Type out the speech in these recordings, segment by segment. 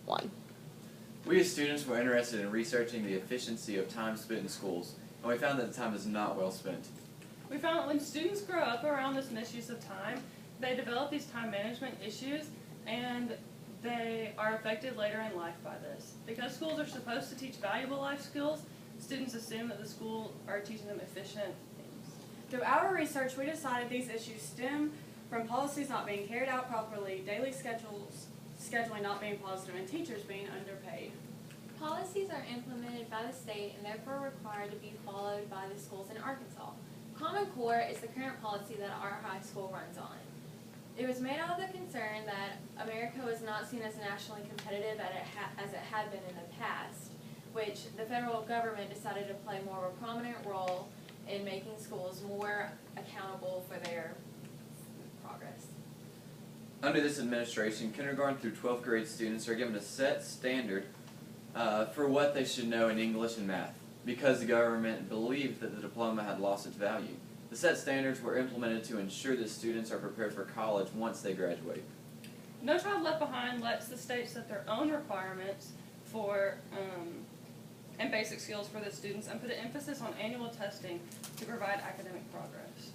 one. We as students were interested in researching the efficiency of time spent in schools, and we found that the time is not well spent. We found that when students grow up around this misuse of time, they develop these time management issues, and they are affected later in life by this. Because schools are supposed to teach valuable life skills, students assume that the school are teaching them efficient things. Through our research, we decided these issues stem from policies not being carried out properly, daily scheduling not being positive, and teachers being underpaid. Policies are implemented by the state and therefore required to be followed by the schools in Arkansas. Common Core is the current policy that our high school runs on. It was made out of the concern that America was not seen as nationally competitive as it had been in the past, which the federal government decided to play more of a prominent role in making schools more accountable for their progress. Under this administration, kindergarten through 12th grade students are given a set standard for what they should know in English and math, because the government believed that the diploma had lost its value. The set standards were implemented to ensure that students are prepared for college once they graduate. No Child Left Behind lets the state set their own requirements for and basic skills for the students and put an emphasis on annual testing to provide academic progress.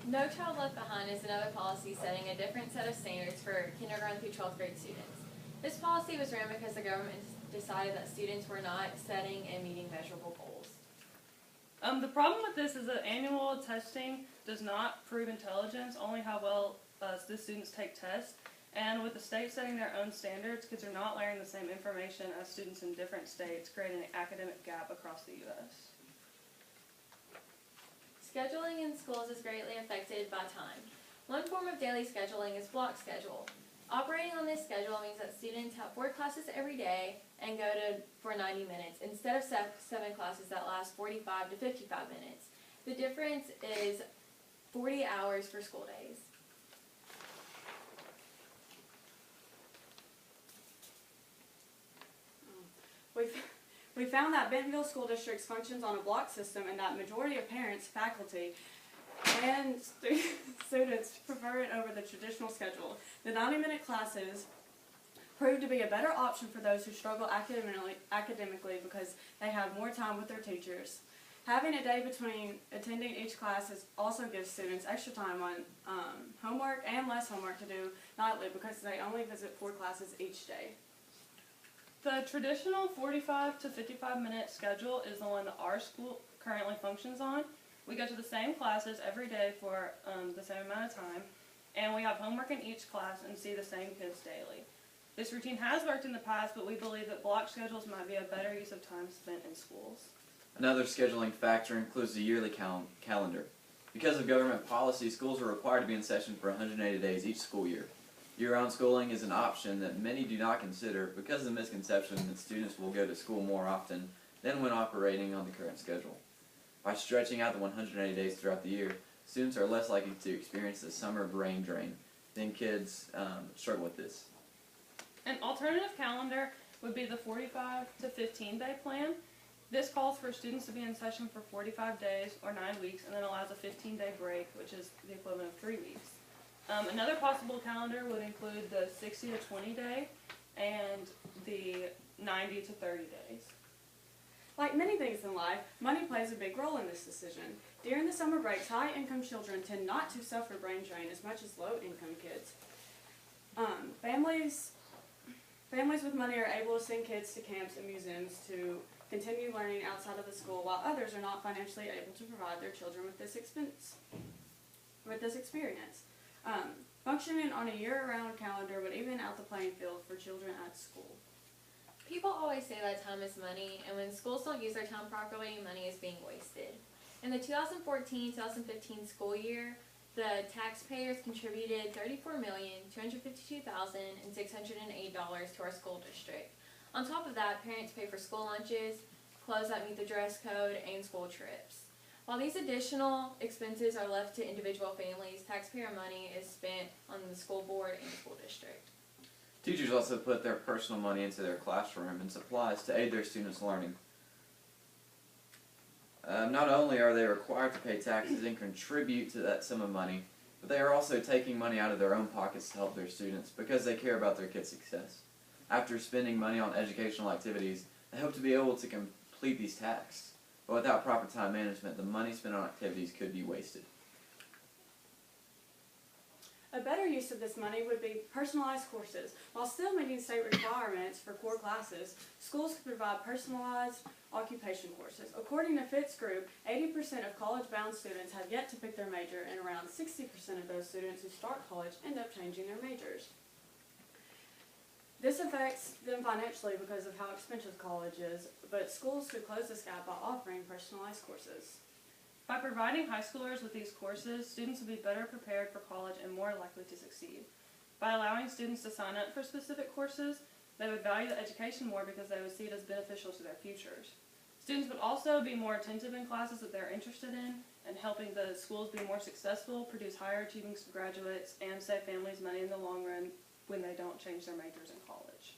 No Child Left Behind is another policy setting a different set of standards for kindergarten through 12th grade students. This policy was ran because the government decided that students were not setting and meeting measurable goals. The problem with this is that annual testing does not prove intelligence, only how well the students take tests. And with the state setting their own standards, kids are not learning the same information as students in different states, creating an academic gap across the U.S. Scheduling in schools is greatly affected by time. One form of daily scheduling is block schedule. Operating on this schedule means that students have 4 classes every day and go for 90 minutes instead of 7 classes that last 45 to 55 minutes. The difference is 40 hours for school days. We found that Bentonville School District functions on a block system and that majority of parents, faculty, and students prefer it over the traditional schedule. The 90-minute classes proved to be a better option for those who struggle academically because they have more time with their teachers. Having a day between attending each class also gives students extra time on homework and less homework to do nightly because they only visit 4 classes each day. The traditional 45 to 55-minute schedule is the one that our school currently functions on. We go to the same classes every day for the same amount of time, and we have homework in each class and see the same kids daily. This routine has worked in the past, but we believe that block schedules might be a better use of time spent in schools. Another scheduling factor includes the yearly calendar. Because of government policy, schools are required to be in session for 180 days each school year. Year-round schooling is an option that many do not consider because of the misconception that students will go to school more often than when operating on the current schedule. By stretching out the 180 days throughout the year, students are less likely to experience the summer brain drain than kids struggle with this. An alternative calendar would be the 45 to 15-day plan. This calls for students to be in session for 45 days or 9 weeks and then allows a 15-day break, which is the equivalent of 3 weeks. Another possible calendar would include the 60 to 20 day and the 90 to 30 days. Like many things in life, money plays a big role in this decision. During the summer breaks, high-income children tend not to suffer brain drain as much as low-income kids. Families with money are able to send kids to camps and museums to continue learning outside of the school, while others are not financially able to provide their children with this experience. Functioning on a year-round calendar would even out the playing field for children at school. People always say that time is money, and when schools don't use their time properly, money is being wasted. In the 2014-2015 school year, the taxpayers contributed $34,252,608 to our school district. On top of that, parents pay for school lunches, clothes that meet the dress code, and school trips. While these additional expenses are left to individual families, taxpayer money is spent on the school board and the school district. Teachers also put their personal money into their classroom and supplies to aid their students' learning. Not only are they required to pay taxes and contribute to that sum of money, but they are also taking money out of their own pockets to help their students because they care about their kids' success. After spending money on educational activities, they hope to be able to complete these tasks, but without proper time management, the money spent on activities could be wasted. A better use of this money would be personalized courses. While still meeting state requirements for core classes, schools could provide personalized occupation courses. According to Fitz Group, 80% of college-bound students have yet to pick their major, and around 60% of those students who start college end up changing their majors. This affects them financially because of how expensive college is, but schools could close this gap by offering personalized courses. By providing high schoolers with these courses, students will be better prepared for college and more likely to succeed. By allowing students to sign up for specific courses, they would value the education more because they would see it as beneficial to their futures. Students would also be more attentive in classes that they're interested in, and helping the schools be more successful, produce higher achieving graduates, and save families money in the long run when they don't change their majors in college.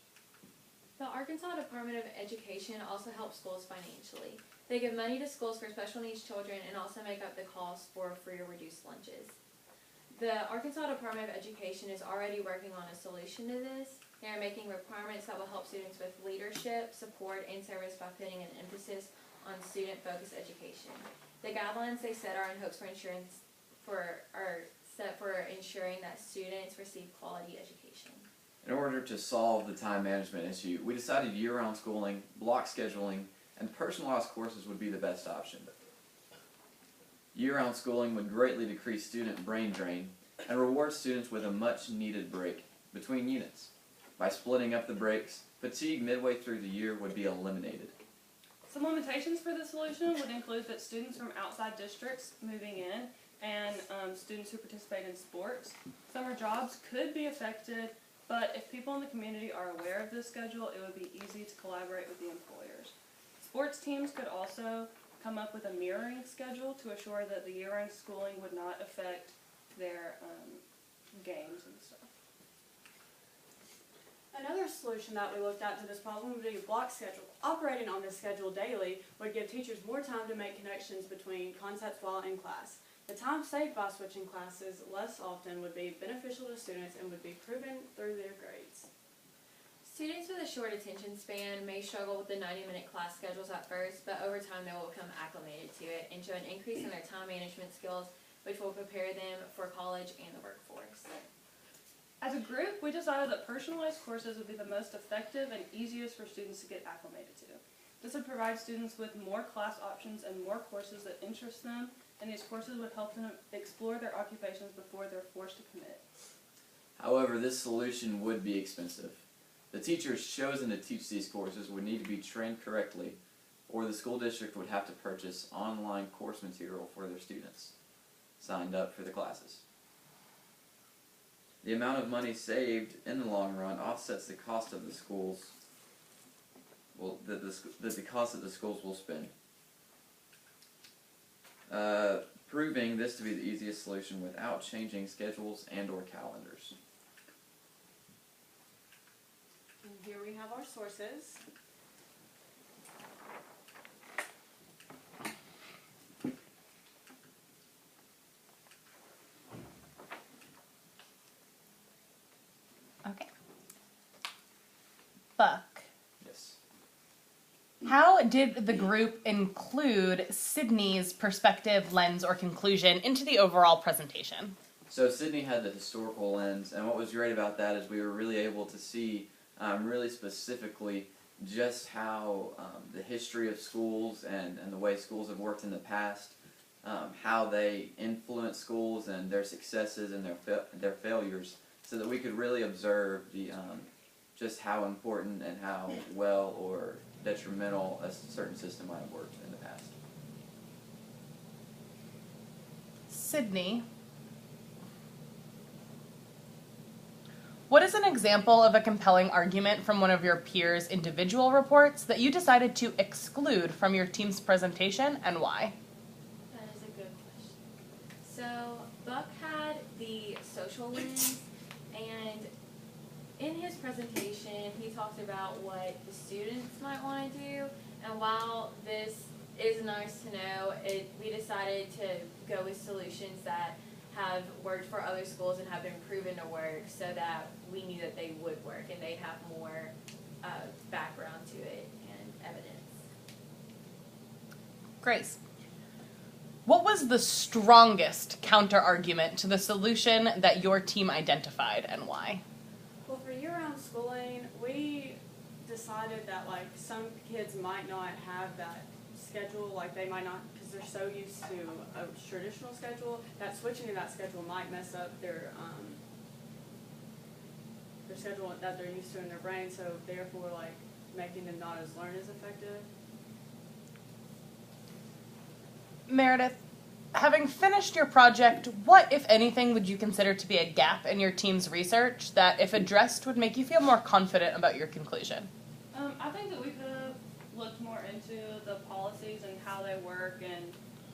The Arkansas Department of Education also helps schools financially. They give money to schools for special needs children and also make up the cost for free or reduced lunches. The Arkansas Department of Education is already working on a solution to this. They are making requirements that will help students with leadership, support, and service by putting an emphasis on student-focused education. The guidelines they set are in hopes for ensuring that students receive quality education. In order to solve the time management issue, we decided year-round schooling, block scheduling, and personalized courses would be the best option. Year-round schooling would greatly decrease student brain drain and reward students with a much-needed break between units. By splitting up the breaks, fatigue midway through the year would be eliminated. Some limitations for this solution would include that students from outside districts moving in and students who participate in sports. Summer jobs could be affected, but if people in the community are aware of this schedule, it would be easy to collaborate with the employers. Sports teams could also come up with a mirroring schedule to assure that the year-round schooling would not affect their games and stuff. Another solution that we looked at to this problem would be a block schedule. Operating on this schedule daily would give teachers more time to make connections between concepts while in class. The time saved by switching classes less often would be beneficial to students and would be proven through their grades. Students with a short attention span may struggle with the 90-minute class schedules at first, but over time they will become acclimated to it and show an increase in their time management skills, which will prepare them for college and the workforce. As a group, we decided that personalized courses would be the most effective and easiest for students to get acclimated to. This would provide students with more class options and more courses that interest them, and these courses would help them explore their occupations before they're forced to commit. However, this solution would be expensive. The teachers chosen to teach these courses would need to be trained correctly, or the school district would have to purchase online course material for their students signed up for the classes. The amount of money saved in the long run offsets the cost of the schools, the cost that the schools will spend. Proving this to be the easiest solution without changing schedules and or calendars. And here we have our sources. Okay. Buck, Yes. how did the group include Sydney's perspective, lens, or conclusion into the overall presentation? So Sydney had the historical lens, and what was great about that is we were really able to see really specifically just how the history of schools and the way schools have worked in the past, how they influence schools and their successes and their failures, so that we could really observe the just how important and how well or detrimental a certain system might have worked in the past. Sydney, what is an example of a compelling argument from one of your peers' individual reports that you decided to exclude from your team's presentation, and why? That is a good question. So Buck had the social lens, and in his presentation he talked about what the students might want to do, and while this is nice to know, we decided to go with solutions that have worked for other schools and have been proven to work, so that we knew that they would work and they'd have more background to it and evidence. Grace, what was the strongest counter-argument to the solution that your team identified, and why? Well, for year-round schooling, we decided that like some kids might not have that schedule, like they might not, because they're so used to a traditional schedule, that switching to that schedule might mess up their schedule that they're used to in their brain, so therefore like making them not as learn as effective. Meredith, having finished your project, what, if anything, would you consider to be a gap in your team's research that, if addressed, would make you feel more confident about your conclusion? I think that we could have looked more into the policies and how they work and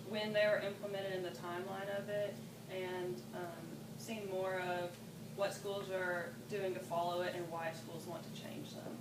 when they were implemented in the timeline of it, and seen more of what schools are doing to follow it and why schools want to change them.